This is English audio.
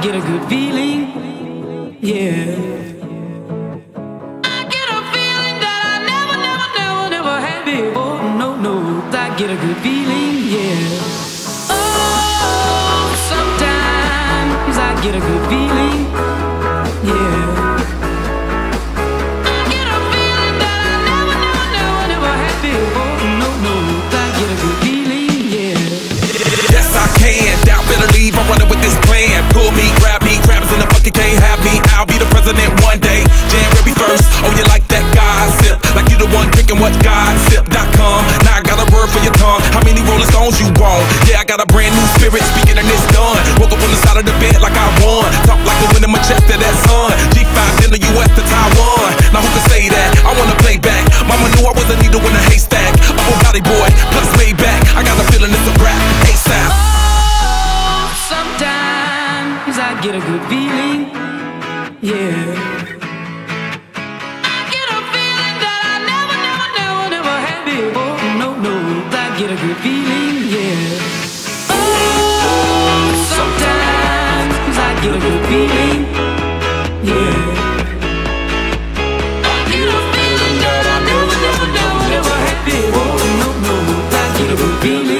get a good feeling, yeah. I get a feeling that I never had before. No, I get a good feeling, yeah. Oh, sometimes I get a good feeling, yeah. I get a feeling that I never had before. No, I get a good feeling, yeah. Yes, I can. Doubt better leave. I'm running with this plan. Pull me, crabbers in the bucket can't have me. I'll be the president one day. January 1st. Oh, you like that gossip? Like you the one drinking what gossip.com. Now I got a word for your tongue. How many Rolling Stones you want? Yeah, I got a brand new spirit speaking and it's done. Woke up on the side of the bed like I won. Talk like the wind in my chest to that sun. G5 in the US to Taiwan. Now who can say that? I wanna play back. Mama knew I was a needle in a haystack. I'm a body boy, plus way back. I got a feeling it's a rap. ASAP. Oh, sometimes I get a good feeling, yeah. I get a feeling that I never had before. No, I get a good feeling, yeah. Oh, sometimes I get a good feeling, yeah. I get a feeling that I never had before. No, I get a good feeling.